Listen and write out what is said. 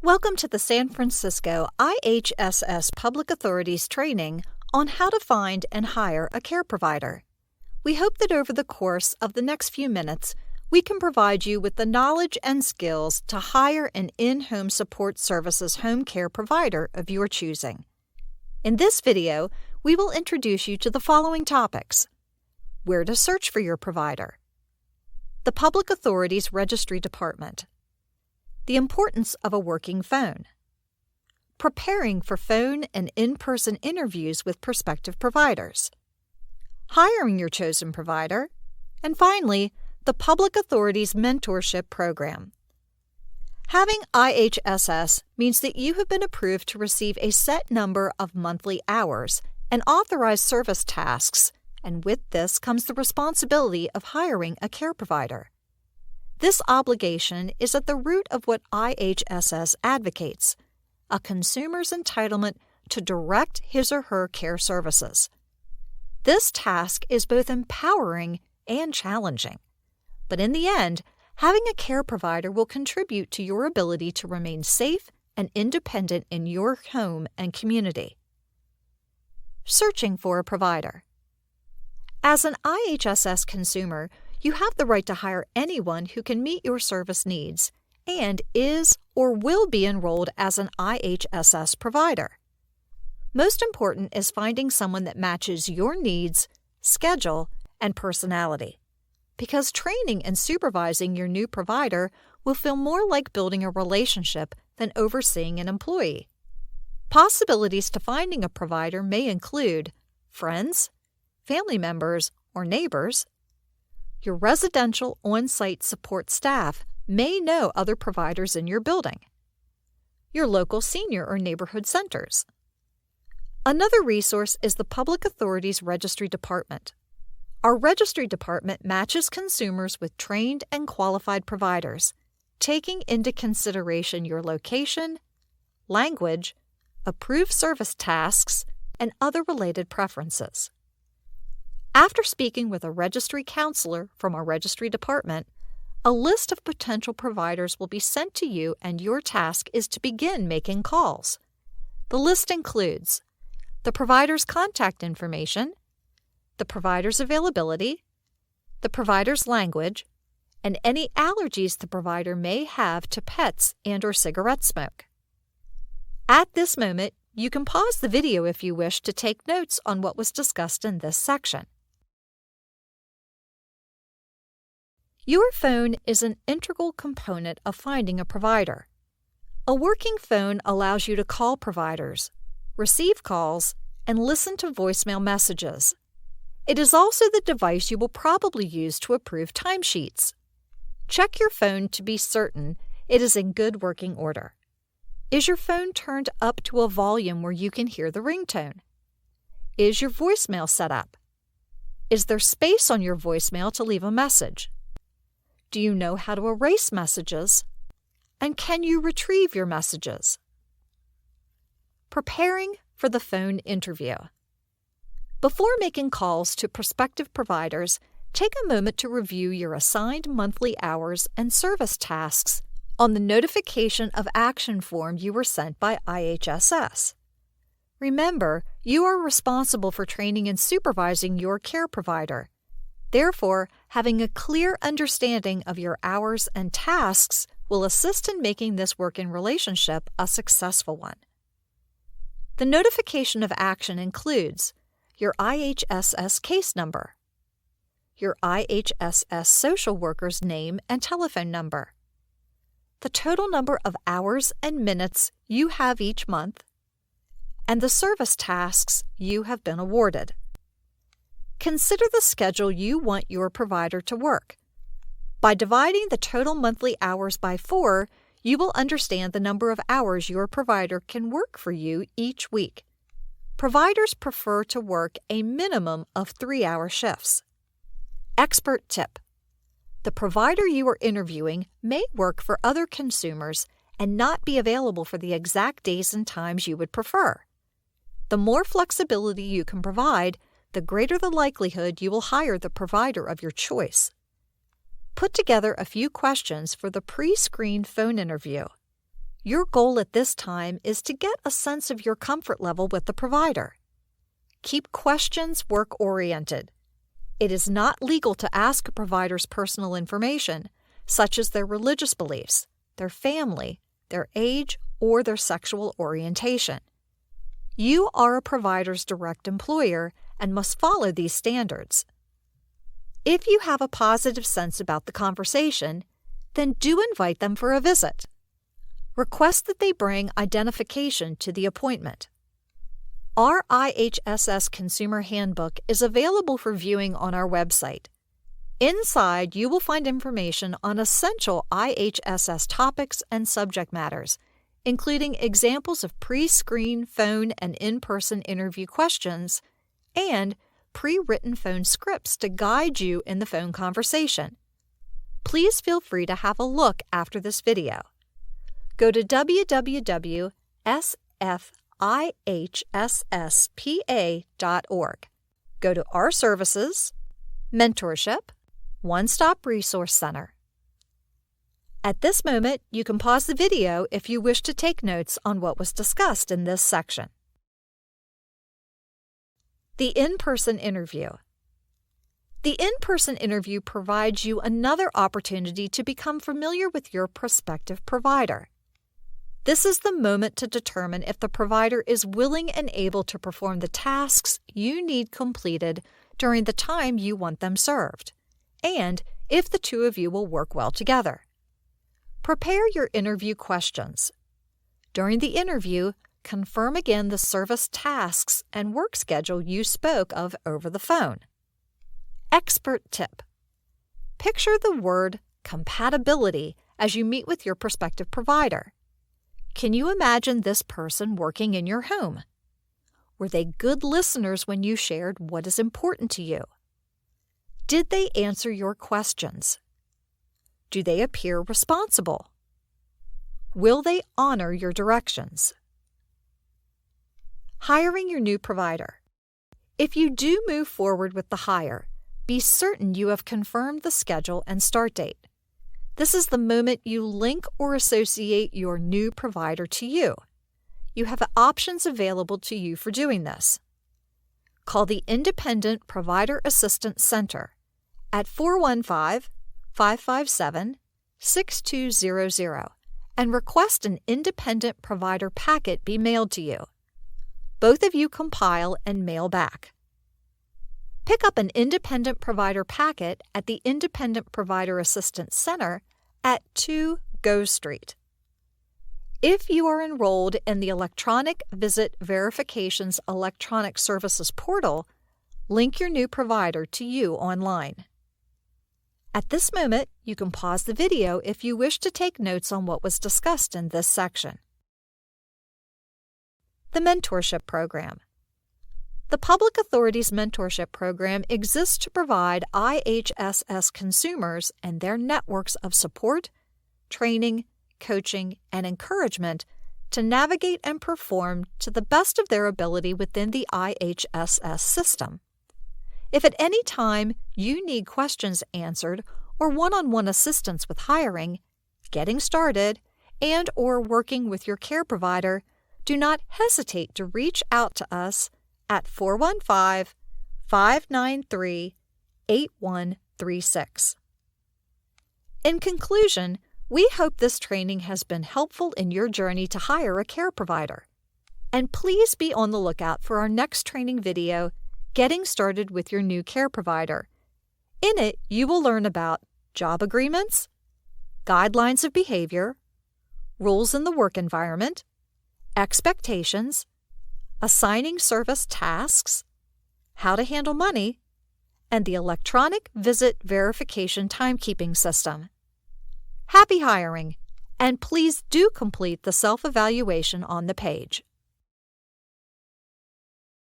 Welcome to the San Francisco IHSS Public Authorities training on how to find and hire a care provider. We hope that over the course of the next few minutes, we can provide you with the knowledge and skills to hire an in-home support services home care provider of your choosing. In this video, we will introduce you to the following topics: where to search for your provider, the Public Authorities Registry Department, the importance of a working phone, preparing for phone and in-person interviews with prospective providers, hiring your chosen provider, and finally, the Public Authorities Mentorship Program. Having IHSS means that you have been approved to receive a set number of monthly hours and authorized service tasks, and with this comes the responsibility of hiring a care provider. This obligation is at the root of what IHSS advocates: a consumer's entitlement to direct his or her care services. This task is both empowering and challenging, but in the end, having a care provider will contribute to your ability to remain safe and independent in your home and community. Searching for a provider. As an IHSS consumer, you have the right to hire anyone who can meet your service needs and is or will be enrolled as an IHSS provider. Most important is finding someone that matches your needs, schedule, and personality, because training and supervising your new provider will feel more like building a relationship than overseeing an employee. Possibilities to finding a provider may include friends, family members, or neighbors. Your residential on-site support staff may know other providers in your building. Your local senior or neighborhood centers. Another resource is the Public Authorities Registry Department. Our registry department matches consumers with trained and qualified providers, taking into consideration your location, language, approved service tasks, and other related preferences. After speaking with a registry counselor from our registry department, a list of potential providers will be sent to you, and your task is to begin making calls. The list includes the provider's contact information, the provider's availability, the provider's language, and any allergies the provider may have to pets and/or cigarette smoke. At this moment, you can pause the video if you wish to take notes on what was discussed in this section. Your phone is an integral component of finding a provider. A working phone allows you to call providers, receive calls, and listen to voicemail messages. It is also the device you will probably use to approve timesheets. Check your phone to be certain it is in good working order. Is your phone turned up to a volume where you can hear the ringtone? Is your voicemail set up? Is there space on your voicemail to leave a message? Do you know how to erase messages? And can you retrieve your messages? Preparing for the phone interview. Before making calls to prospective providers, take a moment to review your assigned monthly hours and service tasks on the Notification of Action form you were sent by IHSS. Remember, you are responsible for training and supervising your care provider. Therefore, having a clear understanding of your hours and tasks will assist in making this working relationship a successful one. The Notification of Action includes your IHSS case number, your IHSS social worker's name and telephone number, the total number of hours and minutes you have each month, and the service tasks you have been awarded. Consider the schedule you want your provider to work. By dividing the total monthly hours by 4, you will understand the number of hours your provider can work for you each week. Providers prefer to work a minimum of 3-hour shifts. Expert tip: the provider you are interviewing may work for other consumers and not be available for the exact days and times you would prefer. The more flexibility you can provide, the greater the likelihood you will hire the provider of your choice. Put together a few questions for the pre-screened phone interview. Your goal at this time is to get a sense of your comfort level with the provider. Keep questions work-oriented. It is not legal to ask a provider's personal information, such as their religious beliefs, their family, their age, or their sexual orientation. You are a provider's direct employer and must follow these standards. If you have a positive sense about the conversation, then do invite them for a visit. Request that they bring identification to the appointment. Our IHSS Consumer Handbook is available for viewing on our website. Inside, you will find information on essential IHSS topics and subject matters, including examples of pre-screened phone and in-person interview questions and pre-written phone scripts to guide you in the phone conversation. Please feel free to have a look after this video. Go to www.sfihsspa.org. Go to Our Services, Mentorship, One Stop Resource Center. At this moment, you can pause the video if you wish to take notes on what was discussed in this section. The in-person interview. The in-person interview provides you another opportunity to become familiar with your prospective provider. This is the moment to determine if the provider is willing and able to perform the tasks you need completed during the time you want them served, and if the two of you will work well together. Prepare your interview questions. During the interview, confirm again the service tasks and work schedule you spoke of over the phone. Expert tip. Picture the word compatibility as you meet with your prospective provider. Can you imagine this person working in your home? Were they good listeners when you shared what is important to you? Did they answer your questions? Do they appear responsible? Will they honor your directions? Hiring your new provider. If you do move forward with the hire, be certain you have confirmed the schedule and start date. This is the moment you link or associate your new provider to you. You have options available to you for doing this. Call the Independent Provider Assistance Center at 415-557-6200 and request an independent provider packet be mailed to you. Both of you compile and mail back. Pick up an independent provider packet at the Independent Provider Assistance Center at 2 Go Street. If you are enrolled in the Electronic Visit Verifications Electronic Services Portal, link your new provider to you online. At this moment, you can pause the video if you wish to take notes on what was discussed in this section. The Mentorship Program. The Public Authorities Mentorship Program exists to provide IHSS consumers and their networks of support, training, coaching, and encouragement to navigate and perform to the best of their ability within the IHSS system. If at any time you need questions answered or one-on-one assistance with hiring, getting started, and/or working with your care provider, do not hesitate to reach out to us at 415-593-8136. In conclusion, we hope this training has been helpful in your journey to hire a care provider. And please be on the lookout for our next training video, Getting Started with Your New Care Provider. In it, you will learn about job agreements, guidelines of behavior, rules in the work environment, expectations, assigning service tasks, how to handle money, and the electronic visit verification timekeeping system. Happy hiring, and please do complete the self-evaluation on the page.